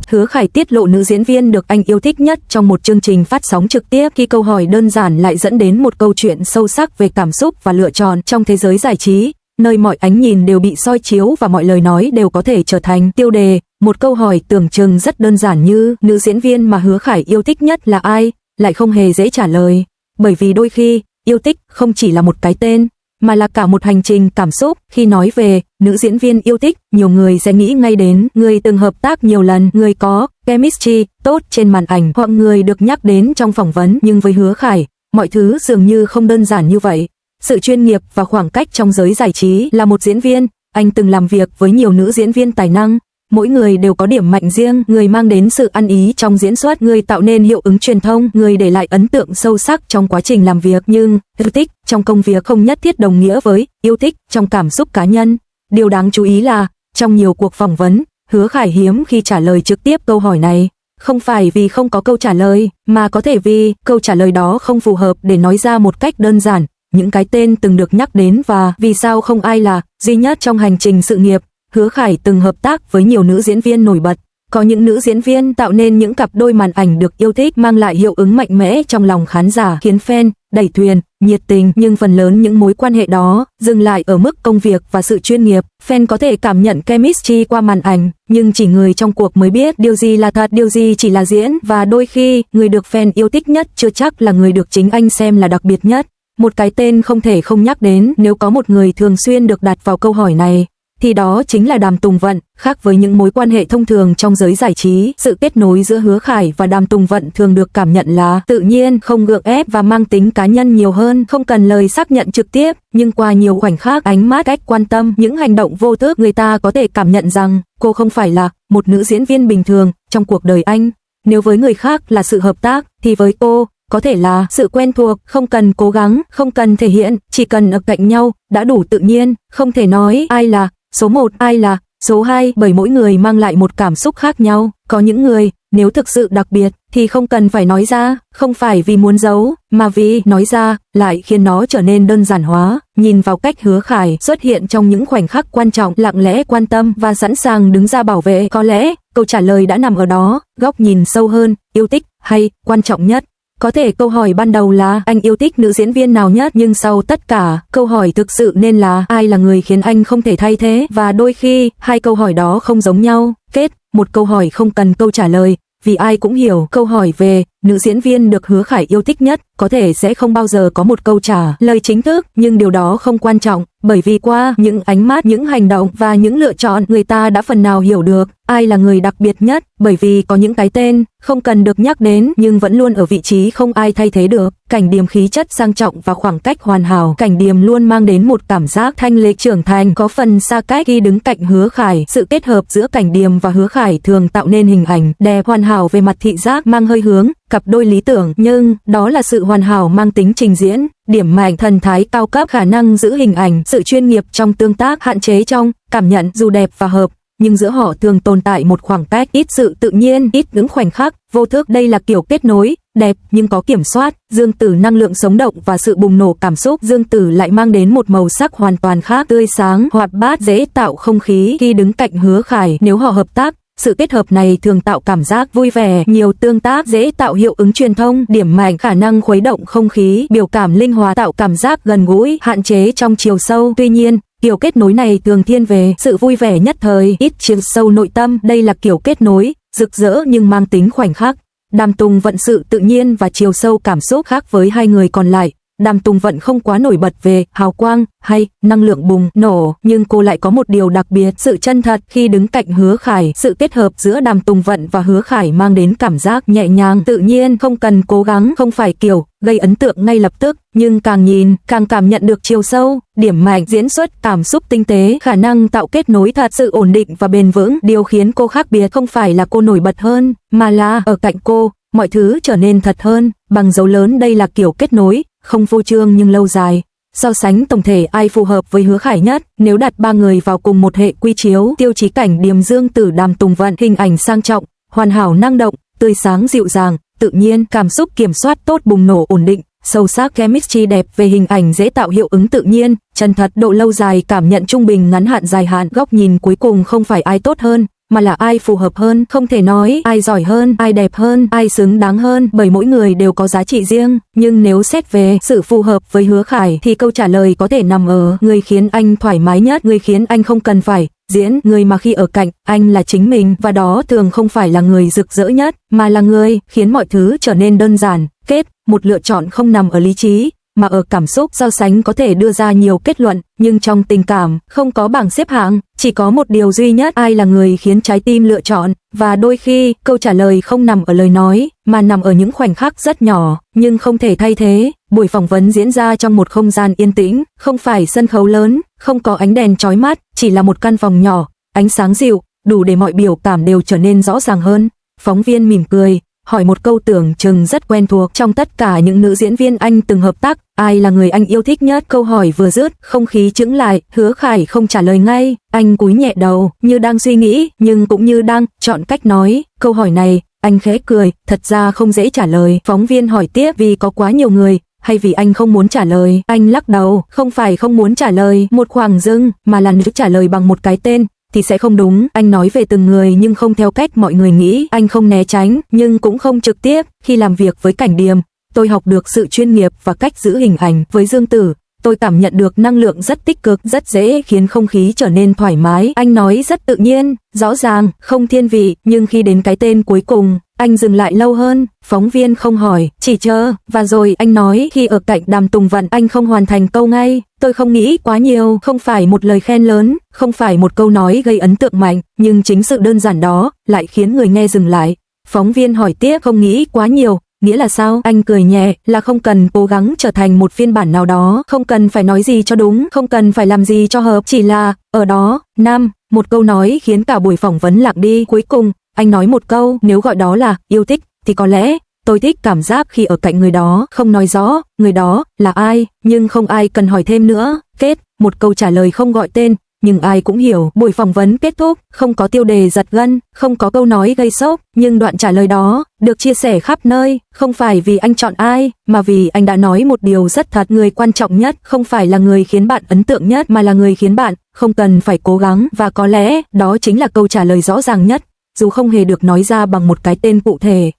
Hứa Khải tiết lộ nữ diễn viên được anh yêu thích nhất trong một chương trình phát sóng trực tiếp, khi câu hỏi đơn giản lại dẫn đến một câu chuyện sâu sắc về cảm xúc và lựa chọn trong thế giới giải trí, nơi mọi ánh nhìn đều bị soi chiếu và mọi lời nói đều có thể trở thành tiêu đề. Một câu hỏi tưởng chừng rất đơn giản như nữ diễn viên mà Hứa Khải yêu thích nhất là ai, lại không hề dễ trả lời, bởi vì đôi khi yêu thích không chỉ là một cái tên, mà là cả một hành trình cảm xúc. Khi nói về nữ diễn viên yêu thích, nhiều người sẽ nghĩ ngay đến người từng hợp tác nhiều lần, người có chemistry tốt trên màn ảnh, hoặc người được nhắc đến trong phỏng vấn. Nhưng với Hứa Khải, mọi thứ dường như không đơn giản như vậy. Sự chuyên nghiệp và khoảng cách trong giới giải trí. Là một diễn viên, anh từng làm việc với nhiều nữ diễn viên tài năng, mỗi người đều có điểm mạnh riêng, người mang đến sự ăn ý trong diễn xuất, người tạo nên hiệu ứng truyền thông, người để lại ấn tượng sâu sắc trong quá trình làm việc. Nhưng yêu thích trong công việc không nhất thiết đồng nghĩa với yêu thích trong cảm xúc cá nhân. Điều đáng chú ý là, trong nhiều cuộc phỏng vấn, Hứa Khải hiếm khi trả lời trực tiếp câu hỏi này. Không phải vì không có câu trả lời, mà có thể vì câu trả lời đó không phù hợp để nói ra một cách đơn giản những cái tên từng được nhắc đến và vì sao không ai là duy nhất trong hành trình sự nghiệp. Hứa Khải từng hợp tác với nhiều nữ diễn viên nổi bật, có những nữ diễn viên tạo nên những cặp đôi màn ảnh được yêu thích, mang lại hiệu ứng mạnh mẽ trong lòng khán giả, khiến fan đẩy thuyền, nhiệt tình, nhưng phần lớn những mối quan hệ đó dừng lại ở mức công việc và sự chuyên nghiệp. Fan có thể cảm nhận chemistry qua màn ảnh, nhưng chỉ người trong cuộc mới biết điều gì là thật, điều gì chỉ là diễn, và đôi khi người được fan yêu thích nhất chưa chắc là người được chính anh xem là đặc biệt nhất. Một cái tên không thể không nhắc đến, nếu có một người thường xuyên được đặt vào câu hỏi này, thì đó chính là Đàm Tùng Vận. Khác với những mối quan hệ thông thường trong giới giải trí, sự kết nối giữa Hứa Khải và Đàm Tùng Vận thường được cảm nhận là tự nhiên, không gượng ép và mang tính cá nhân nhiều hơn, không cần lời xác nhận trực tiếp, nhưng qua nhiều khoảnh khắc, ánh mắt, cách quan tâm, những hành động vô thức, người ta có thể cảm nhận rằng cô không phải là một nữ diễn viên bình thường trong cuộc đời anh. Nếu với người khác là sự hợp tác, thì với cô có thể là sự quen thuộc, không cần cố gắng, không cần thể hiện, chỉ cần ở cạnh nhau đã đủ tự nhiên. Không thể nói ai là số 1, ai là số 2, bởi mỗi người mang lại một cảm xúc khác nhau. Có những người, nếu thực sự đặc biệt, thì không cần phải nói ra, không phải vì muốn giấu, mà vì nói ra lại khiến nó trở nên đơn giản hóa. Nhìn vào cách Hứa Khải xuất hiện trong những khoảnh khắc quan trọng, lặng lẽ quan tâm và sẵn sàng đứng ra bảo vệ, có lẽ câu trả lời đã nằm ở đó. Góc nhìn sâu hơn, yêu thích hay quan trọng nhất. Có thể câu hỏi ban đầu là anh yêu thích nữ diễn viên nào nhất, nhưng sau tất cả, câu hỏi thực sự nên là ai là người khiến anh không thể thay thế, và đôi khi hai câu hỏi đó không giống nhau. Một câu hỏi không cần câu trả lời, vì ai cũng hiểu câu hỏi về nữ diễn viên được Hứa Khải yêu thích nhất có thể sẽ không bao giờ có một câu trả lời chính thức, nhưng điều đó không quan trọng, bởi vì qua những ánh mắt, những hành động và những lựa chọn, người ta đã phần nào hiểu được ai là người đặc biệt nhất. Bởi vì có những cái tên không cần được nhắc đến nhưng vẫn luôn ở vị trí không ai thay thế được. Cảnh Điềm khí chất sang trọng và khoảng cách hoàn hảo. Cảnh Điềm luôn mang đến một cảm giác thanh lịch trưởng thành, có phần xa cách khi đứng cạnh Hứa Khải. Sự kết hợp giữa Cảnh Điềm và Hứa Khải thường tạo nên hình ảnh đẹp hoàn hảo về mặt thị giác, mang hơi hướng cặp đôi lý tưởng, nhưng đó là sự hoàn hảo mang tính trình diễn. Điểm mạnh, thần thái cao cấp, khả năng giữ hình ảnh, sự chuyên nghiệp trong tương tác, hạn chế trong cảm nhận. Dù đẹp và hợp, nhưng giữa họ thường tồn tại một khoảng cách, ít sự tự nhiên, ít những khoảnh khắc vô thức. Đây là kiểu kết nối đẹp nhưng có kiểm soát. Dương Tử năng lượng sống động và sự bùng nổ cảm xúc. Dương Tử lại mang đến một màu sắc hoàn toàn khác, tươi sáng, hoạt bát, dễ tạo không khí khi đứng cạnh Hứa Khải. Nếu họ hợp tác, sự kết hợp này thường tạo cảm giác vui vẻ, nhiều tương tác, dễ tạo hiệu ứng truyền thông. Điểm mạnh, khả năng khuấy động không khí, biểu cảm linh hoạt, tạo cảm giác gần gũi, hạn chế trong chiều sâu. Tuy nhiên, kiểu kết nối này thường thiên về sự vui vẻ nhất thời, ít chiều sâu nội tâm. Đây là kiểu kết nối rực rỡ nhưng mang tính khoảnh khắc. Đàm Tùng Vận sự tự nhiên và chiều sâu cảm xúc. Khác với hai người còn lại, Đàm Tùng Vận không quá nổi bật về hào quang hay năng lượng bùng nổ, nhưng cô lại có một điều đặc biệt, sự chân thật khi đứng cạnh Hứa Khải. Sự kết hợp giữa Đàm Tùng Vận và Hứa Khải mang đến cảm giác nhẹ nhàng, tự nhiên, không cần cố gắng, không phải kiểu gây ấn tượng ngay lập tức, nhưng càng nhìn, càng cảm nhận được chiều sâu. Điểm mạnh, diễn xuất, cảm xúc tinh tế, khả năng tạo kết nối thật, sự ổn định và bền vững. Điều khiến cô khác biệt không phải là cô nổi bật hơn, mà là ở cạnh cô, mọi thứ trở nên thật hơn. Bằng dấu lớn, đây là kiểu kết nối không phô trương nhưng lâu dài. So sánh tổng thể, ai phù hợp với Hứa Khải nhất? Nếu đặt ba người vào cùng một hệ quy chiếu, tiêu chí Cảnh Điềm, Dương Tử, Đàm Tùng Vận, hình ảnh sang trọng, hoàn hảo, năng động, tươi sáng, dịu dàng, tự nhiên, cảm xúc kiểm soát tốt, bùng nổ, ổn định, sâu sắc, chemistry đẹp. Về hình ảnh, dễ tạo hiệu ứng tự nhiên, chân thật, độ lâu dài, cảm nhận trung bình, ngắn hạn, dài hạn. Góc nhìn cuối cùng, không phải ai tốt hơn, mà là ai phù hợp hơn, không thể nói ai giỏi hơn, ai đẹp hơn, ai xứng đáng hơn, bởi mỗi người đều có giá trị riêng, nhưng nếu xét về sự phù hợp với Hứa Khải thì câu trả lời có thể nằm ở người khiến anh thoải mái nhất, người khiến anh không cần phải diễn, người mà khi ở cạnh anh là chính mình, và đó thường không phải là người rực rỡ nhất, mà là người khiến mọi thứ trở nên đơn giản. Kết, một lựa chọn không nằm ở lý trí, mà ở cảm xúc. So sánh có thể đưa ra nhiều kết luận, nhưng trong tình cảm không có bảng xếp hạng, chỉ có một điều duy nhất, ai là người khiến trái tim lựa chọn, và đôi khi câu trả lời không nằm ở lời nói, mà nằm ở những khoảnh khắc rất nhỏ, nhưng không thể thay thế. Buổi phỏng vấn diễn ra trong một không gian yên tĩnh, không phải sân khấu lớn, không có ánh đèn chói mắt, chỉ là một căn phòng nhỏ, ánh sáng dịu, đủ để mọi biểu cảm đều trở nên rõ ràng hơn. Phóng viên mỉm cười, hỏi một câu tưởng chừng rất quen thuộc trong tất cả những nữ diễn viên anh từng hợp tác, ai là người anh yêu thích nhất? Câu hỏi vừa dứt, không khí chững lại, Hứa Khải không trả lời ngay, anh cúi nhẹ đầu, như đang suy nghĩ, nhưng cũng như đang chọn cách nói. Câu hỏi này, anh khẽ cười, thật ra không dễ trả lời. Phóng viên hỏi tiếp, vì có quá nhiều người, hay vì anh không muốn trả lời? Anh lắc đầu, không phải không muốn trả lời, một khoảng dưng, mà là nếu trả lời bằng một cái tên thì sẽ không đúng. Anh nói về từng người nhưng không theo cách mọi người nghĩ, anh không né tránh nhưng cũng không trực tiếp. Khi làm việc với Cảnh Điềm, tôi học được sự chuyên nghiệp và cách giữ hình ảnh. Với Dương Tử, tôi cảm nhận được năng lượng rất tích cực, rất dễ khiến không khí trở nên thoải mái. Anh nói rất tự nhiên, rõ ràng, không thiên vị, nhưng khi đến cái tên cuối cùng, anh dừng lại lâu hơn. Phóng viên không hỏi, chỉ chờ, và rồi anh nói, khi ở cạnh Đàm Tùng Vận anh không hoàn thành câu ngay, tôi không nghĩ quá nhiều, không phải một lời khen lớn, không phải một câu nói gây ấn tượng mạnh, nhưng chính sự đơn giản đó lại khiến người nghe dừng lại. Phóng viên hỏi tiếp, không nghĩ quá nhiều, nghĩa là sao? Anh cười nhẹ, là không cần cố gắng trở thành một phiên bản nào đó, không cần phải nói gì cho đúng, không cần phải làm gì cho hợp, chỉ là, ở đó, một câu nói khiến cả buổi phỏng vấn lạc đi. Cuối cùng, anh nói một câu, nếu gọi đó là yêu thích, thì có lẽ tôi thích cảm giác khi ở cạnh người đó, không nói rõ người đó là ai, nhưng không ai cần hỏi thêm nữa. Kết, một câu trả lời không gọi tên, nhưng ai cũng hiểu. Buổi phỏng vấn kết thúc, không có tiêu đề giật gân, không có câu nói gây sốc, nhưng đoạn trả lời đó được chia sẻ khắp nơi, không phải vì anh chọn ai, mà vì anh đã nói một điều rất thật. Người quan trọng nhất không phải là người khiến bạn ấn tượng nhất, mà là người khiến bạn không cần phải cố gắng, và có lẽ đó chính là câu trả lời rõ ràng nhất, dù không hề được nói ra bằng một cái tên cụ thể.